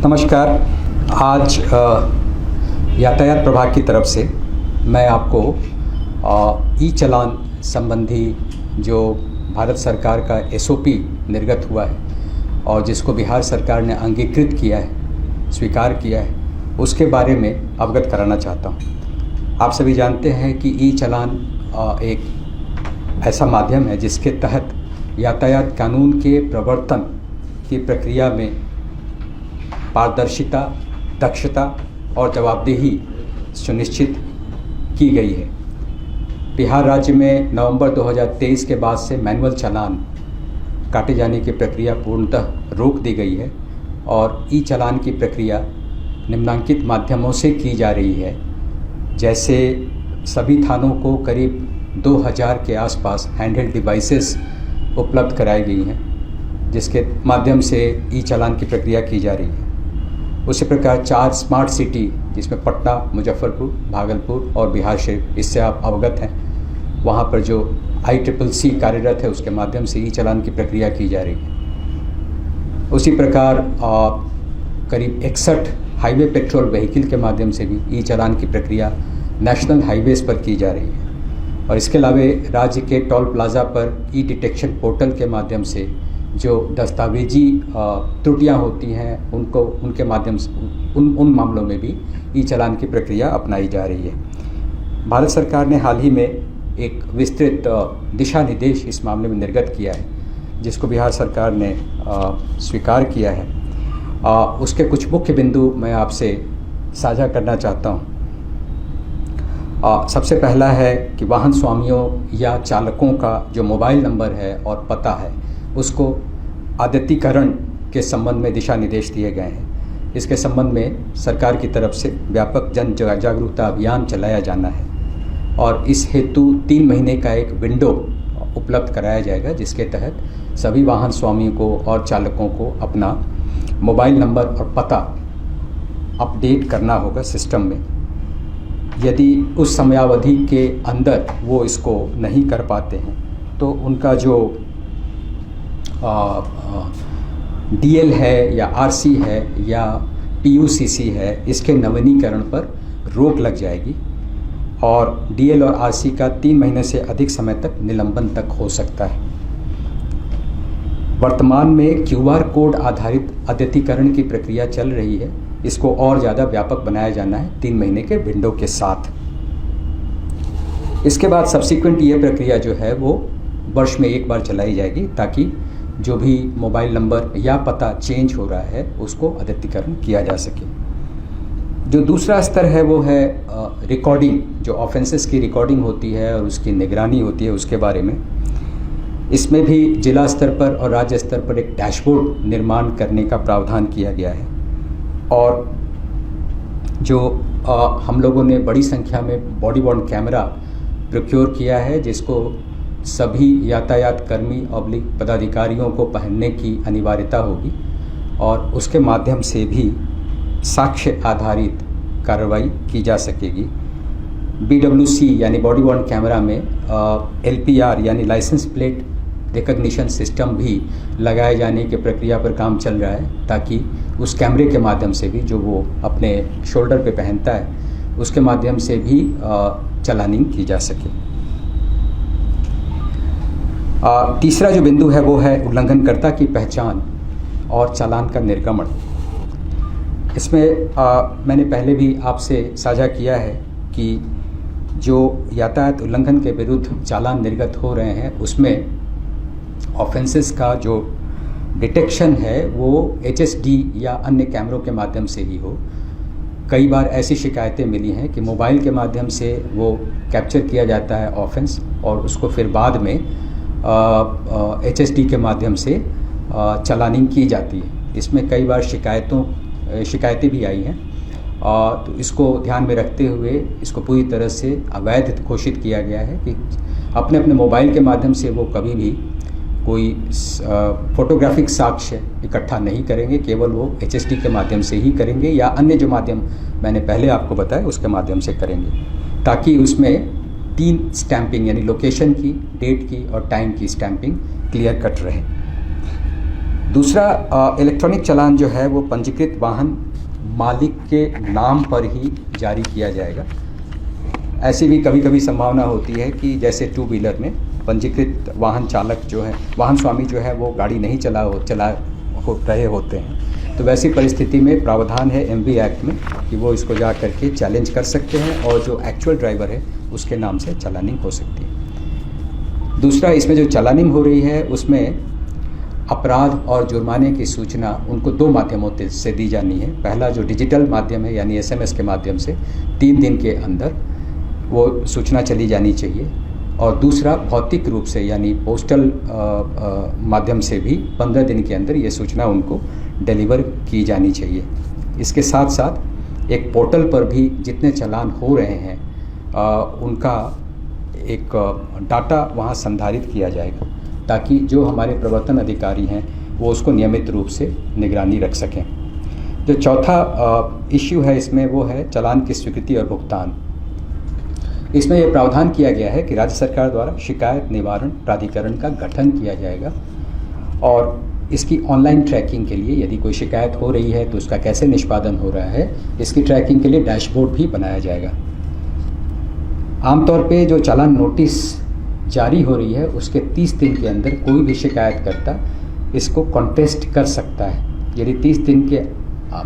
नमस्कार। आज यातायात प्रभाग की तरफ से मैं आपको ई चालान संबंधी जो भारत सरकार का एसओपी निर्गत हुआ है और जिसको बिहार सरकार ने अंगीकृत किया है, स्वीकार किया है, उसके बारे में अवगत कराना चाहता हूँ। आप सभी जानते हैं कि ई चालान एक ऐसा माध्यम है जिसके तहत यातायात कानून के प्रवर्तन की प्रक्रिया में पारदर्शिता, दक्षता और जवाबदेही सुनिश्चित की गई है। बिहार राज्य में नवंबर 2023 के बाद से मैनुअल चालान काटे जाने की प्रक्रिया पूर्णतः रोक दी गई है और ई चालान की प्रक्रिया निम्नलिखित माध्यमों से की जा रही है। जैसे सभी थानों को करीब 2000 के आसपास हैंडहेल्ड डिवाइसेस उपलब्ध कराई गई हैं, जिसके माध्यम से ई चालान की प्रक्रिया की जा रही है। उसी प्रकार 4 स्मार्ट सिटी, जिसमें पटना, मुजफ्फरपुर, भागलपुर और बिहार शरीफ, इससे आप अवगत हैं, वहाँ पर जो ICCC कार्यरत है उसके माध्यम से ई चालान की प्रक्रिया की जा रही है। उसी प्रकार करीब 61 हाईवे पेट्रोल व्हीकल के माध्यम से भी ई चालान की प्रक्रिया नेशनल हाईवेज़ पर की जा रही है। और इसके अलावा राज्य के टोल प्लाज़ा पर ई डिटेक्शन पोर्टल के माध्यम से जो दस्तावेजी त्रुटियां होती हैं उनके माध्यम से उन मामलों में भी ई चालान की प्रक्रिया अपनाई जा रही है। भारत सरकार ने हाल ही में एक विस्तृत दिशा निर्देश इस मामले में निर्गत किया है, जिसको बिहार सरकार ने स्वीकार किया है। उसके कुछ मुख्य बिंदु मैं आपसे साझा करना चाहता हूँ। सबसे पहला है कि वाहन स्वामियों या चालकों का जो मोबाइल नंबर है और पता है उसको आद्यतीकरण के संबंध में दिशा निर्देश दिए गए हैं। इसके संबंध में सरकार की तरफ से व्यापक जन जागरूकता अभियान चलाया जाना है और इस हेतु 3 महीने का एक विंडो उपलब्ध कराया जाएगा, जिसके तहत सभी वाहन स्वामियों को और चालकों को अपना मोबाइल नंबर और पता अपडेट करना होगा सिस्टम में। यदि उस समयावधि के अंदर वो इसको नहीं कर पाते हैं तो उनका जो DL है या RC है या PUCC है, इसके नवीनीकरण पर रोक लग जाएगी और DL और RC का 3 महीने से अधिक समय तक निलंबन तक हो सकता है। वर्तमान में QR कोड आधारित अद्यतीकरण की प्रक्रिया चल रही है, इसको और ज़्यादा व्यापक बनाया जाना है 3 महीने के विंडो के साथ। इसके बाद सब्सिक्वेंट ये प्रक्रिया जो है वो वर्ष में एक बार चलाई जाएगी, ताकि जो भी मोबाइल नंबर या पता चेंज हो रहा है उसको अद्यतीकरण किया जा सके। जो दूसरा स्तर है वो है रिकॉर्डिंग, जो ऑफेंसेस की रिकॉर्डिंग होती है और उसकी निगरानी होती है, उसके बारे में। इसमें भी जिला स्तर पर और राज्य स्तर पर एक डैशबोर्ड निर्माण करने का प्रावधान किया गया है और जो हम लोगों ने बड़ी संख्या में बॉडी वॉर्न कैमरा प्रोक्योर किया है, जिसको सभी यातायात कर्मी ऑब्लिक पदाधिकारियों को पहनने की अनिवार्यता होगी और उसके माध्यम से भी साक्ष्य आधारित कार्रवाई की जा सकेगी। BWC यानी बॉडी वॉर्न कैमरा में LPR यानी लाइसेंस प्लेट रिकग्निशन सिस्टम भी लगाए जाने की प्रक्रिया पर काम चल रहा है, ताकि उस कैमरे के माध्यम से भी जो वो अपने शोल्डर पे पहनता है उसके माध्यम से भी चालानिंग की जा सके। तीसरा जो बिंदु है वो है उल्लंघनकर्ता की पहचान और चालान का निर्गमन। इसमें मैंने पहले भी आपसे साझा किया है कि जो यातायात उल्लंघन के विरुद्ध चालान निर्गत हो रहे हैं उसमें ऑफेंसेस का जो डिटेक्शन है वो HSD या अन्य कैमरों के माध्यम से ही हो। कई बार ऐसी शिकायतें मिली हैं कि मोबाइल के माध्यम से वो कैप्चर किया जाता है ऑफेंस और उसको फिर बाद में HSD के माध्यम से चालानिंग की जाती है। इसमें कई बार शिकायतें भी आई हैं, तो इसको ध्यान में रखते हुए इसको पूरी तरह से अवैध घोषित किया गया है कि अपने अपने मोबाइल के माध्यम से वो कभी भी कोई फोटोग्राफिक साक्ष्य इकट्ठा नहीं करेंगे, केवल वो HSD के माध्यम से ही करेंगे या अन्य जो माध्यम मैंने पहले आपको बताया उसके माध्यम से करेंगे, ताकि उसमें 3 स्टैंपिंग यानी लोकेशन की, डेट की और टाइम की स्टैंपिंग क्लियर कट रहे। दूसरा, इलेक्ट्रॉनिक चालान जो है वो पंजीकृत वाहन मालिक के नाम पर ही जारी किया जाएगा। ऐसी भी कभी कभी संभावना होती है कि जैसे टू व्हीलर में पंजीकृत वाहन चालक जो है, वाहन स्वामी जो है वो गाड़ी नहीं चला रहे होते हैं, तो वैसी परिस्थिति में प्रावधान है एमवी एक्ट में कि वो इसको जा करके चैलेंज कर सकते हैं और जो एक्चुअल ड्राइवर है उसके नाम से चालानिंग हो सकती है। दूसरा, इसमें जो चालानिंग हो रही है उसमें अपराध और जुर्माने की सूचना उनको 2 माध्यमों से दी जानी है। पहला जो डिजिटल माध्यम है यानी एसएमएस के माध्यम से 3 दिन के अंदर वो सूचना चली जानी चाहिए, और दूसरा भौतिक रूप से यानी पोस्टल माध्यम से भी 15 दिन के अंदर ये सूचना उनको डिलीवर की जानी चाहिए। इसके साथ साथ एक पोर्टल पर भी जितने चालान हो रहे हैं उनका एक डाटा वहाँ संधारित किया जाएगा, ताकि जो हमारे प्रवर्तन अधिकारी हैं वो उसको नियमित रूप से निगरानी रख सकें। जो चौथा इश्यू है इसमें वो है चालान की स्वीकृति और भुगतान। इसमें यह प्रावधान किया गया है कि राज्य सरकार द्वारा शिकायत निवारण प्राधिकरण का गठन किया जाएगा, और इसकी ऑनलाइन ट्रैकिंग के लिए यदि कोई शिकायत हो रही है तो उसका कैसे निष्पादन हो रहा है, इसकी ट्रैकिंग के लिए डैशबोर्ड भी बनाया जाएगा। आमतौर पे जो चालान नोटिस जारी हो रही है उसके 30 दिन के अंदर कोई भी शिकायतकर्ता इसको कॉन्टेस्ट कर सकता है। यदि 30 दिन के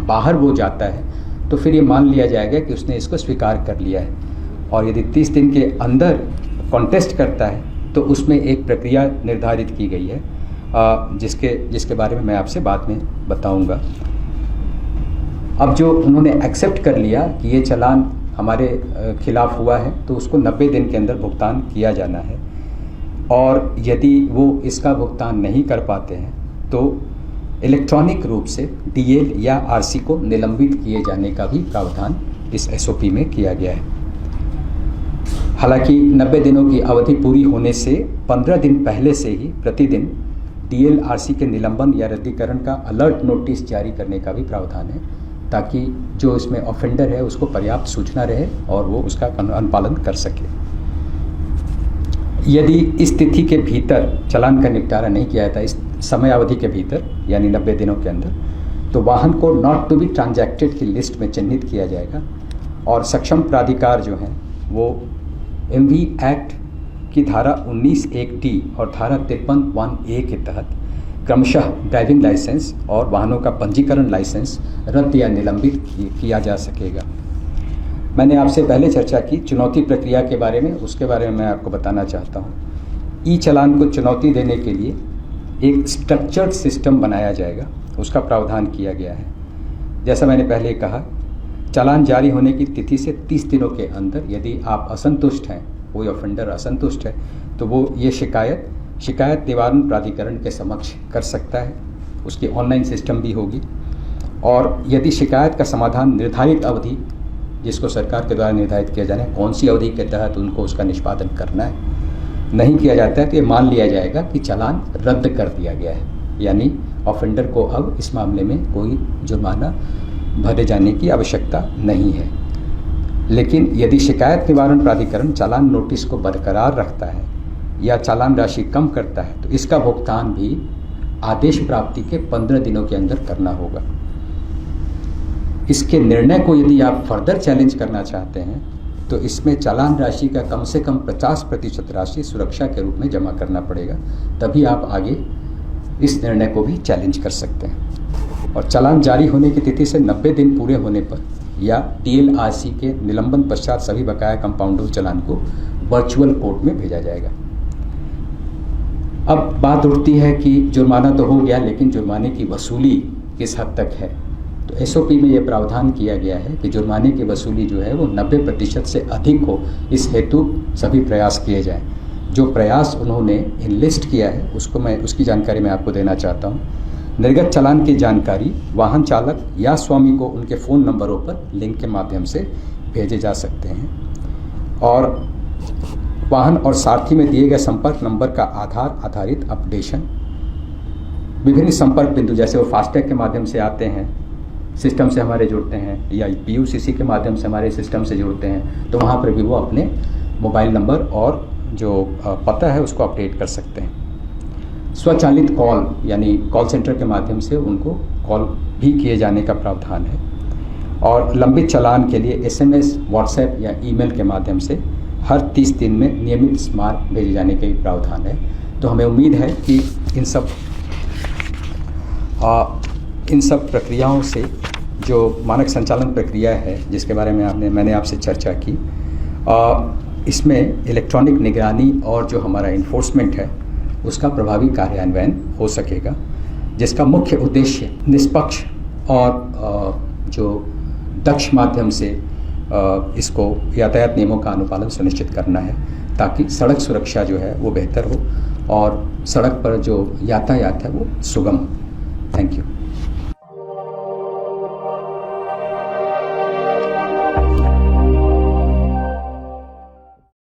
बाहर वो जाता है तो फिर ये मान लिया जाएगा कि उसने इसको स्वीकार कर लिया है, और यदि 30 दिन के अंदर कॉन्टेस्ट करता है तो उसमें एक प्रक्रिया निर्धारित की गई है जिसके बारे में मैं आपसे बाद में बताऊंगा। अब जो उन्होंने एक्सेप्ट कर लिया कि ये चालान हमारे खिलाफ हुआ है तो उसको 90 दिन के अंदर भुगतान किया जाना है, और यदि वो इसका भुगतान नहीं कर पाते हैं तो इलेक्ट्रॉनिक रूप से डीएल या आरसी को निलंबित किए जाने का भी प्रावधान इस एसओपी में किया गया है। हालांकि 90 दिनों की अवधि पूरी होने से 15 दिन पहले से ही प्रतिदिन डीएल आरसी के निलंबन या रद्दीकरण का अलर्ट नोटिस जारी करने का भी प्रावधान है, ताकि जो इसमें ऑफेंडर है उसको पर्याप्त सूचना रहे और वो उसका अनुपालन कर सके। यदि इस तिथि के भीतर चालान का निपटारा नहीं किया जाता, इस समय अवधि के भीतर यानी 90 दिनों के अंदर, तो वाहन को नॉट टू बी ट्रांजैक्टेड की लिस्ट में चिन्हित किया जाएगा, और सक्षम प्राधिकार जो हैं वो एमवी एक्ट की धारा 19(1)D और धारा 53(1)A के तहत क्रमशः ड्राइविंग लाइसेंस और वाहनों का पंजीकरण लाइसेंस रद्द या निलंबित किया जा सकेगा। मैंने आपसे पहले चर्चा की चुनौती प्रक्रिया के बारे में, उसके बारे में मैं आपको बताना चाहता हूँ। ई चालान को चुनौती देने के लिए एक स्ट्रक्चर्ड सिस्टम बनाया जाएगा, उसका प्रावधान किया गया है। जैसा मैंने पहले कहा, चालान जारी होने की तिथि से 30 दिनों के अंदर यदि आप असंतुष्ट हैं, कोई ऑफेंडर असंतुष्ट है, तो वो ये शिकायत निवारण प्राधिकरण के समक्ष कर सकता है। उसकी ऑनलाइन सिस्टम भी होगी, और यदि शिकायत का समाधान निर्धारित अवधि जिसको सरकार के द्वारा निर्धारित किया जाना है, कौन सी अवधि के तहत उनको उसका निष्पादन करना है, नहीं किया जाता है तो ये मान लिया जाएगा कि चालान रद्द कर दिया गया है, यानी ऑफेंडर को अब इस मामले में कोई जुर्माना भरे जाने की आवश्यकता नहीं है। लेकिन यदि शिकायत निवारण प्राधिकरण चालान नोटिस को बरकरार रखता है या चालान राशि कम करता है तो इसका भुगतान भी आदेश प्राप्ति के 15 दिनों के अंदर करना होगा। इसके निर्णय को यदि आप फर्दर चैलेंज करना चाहते हैं तो इसमें चालान राशि का कम से कम 50% राशि सुरक्षा के रूप में जमा करना पड़ेगा, तभी आप आगे इस निर्णय को भी चैलेंज कर सकते हैं। और चालान जारी होने की तिथि से 90 दिन पूरे होने पर या डीएलआरसी के निलंबन पश्चात सभी बकाया कंपाउंडेबल चालान को वर्चुअल कोर्ट में भेजा जाएगा। अब बात उठती है कि जुर्माना तो हो गया, लेकिन जुर्माने की वसूली किस हद तक है। तो एसओपी में यह प्रावधान किया गया है कि जुर्माने की वसूली जो है वो 90% से अधिक हो, इस हेतु सभी प्रयास किए जाएं। जो प्रयास उन्होंने इनलिस्ट किया है उसकी जानकारी मैं आपको देना चाहता हूँ। निर्गत चालान की जानकारी वाहन चालक या स्वामी को उनके फ़ोन नंबरों पर लिंक के माध्यम से भेजे जा सकते हैं, और वाहन और सारथी में दिए गए संपर्क नंबर का आधार आधारित अपडेशन, विभिन्न संपर्क बिंदु जैसे वो फास्टैग के माध्यम से आते हैं, सिस्टम से हमारे जुड़ते हैं, या पीयूसीसी के माध्यम से हमारे सिस्टम से जुड़ते हैं, तो वहाँ पर भी वो अपने मोबाइल नंबर और जो पता है उसको अपडेट कर सकते हैं। स्वचालित कॉल यानी कॉल सेंटर के माध्यम से उनको कॉल भी किए जाने का प्रावधान है। और लंबित चालान के लिए एसएमएस, व्हाट्सएप या ईमेल के माध्यम से हर 30 दिन में नियमित स्मारक भेजे जाने का भी प्रावधान है। तो हमें उम्मीद है कि इन सब प्रक्रियाओं से जो मानक संचालन प्रक्रिया है जिसके बारे में मैंने आपसे चर्चा की, इसमें इलेक्ट्रॉनिक निगरानी और जो हमारा इन्फोर्समेंट है उसका प्रभावी कार्यान्वयन हो सकेगा, जिसका मुख्य उद्देश्य निष्पक्ष और जो दक्ष माध्यम से इसको यातायात नियमों का अनुपालन सुनिश्चित करना है, ताकि सड़क सुरक्षा जो है वो बेहतर हो और सड़क पर जो यातायात है वो सुगम हो। Thank you.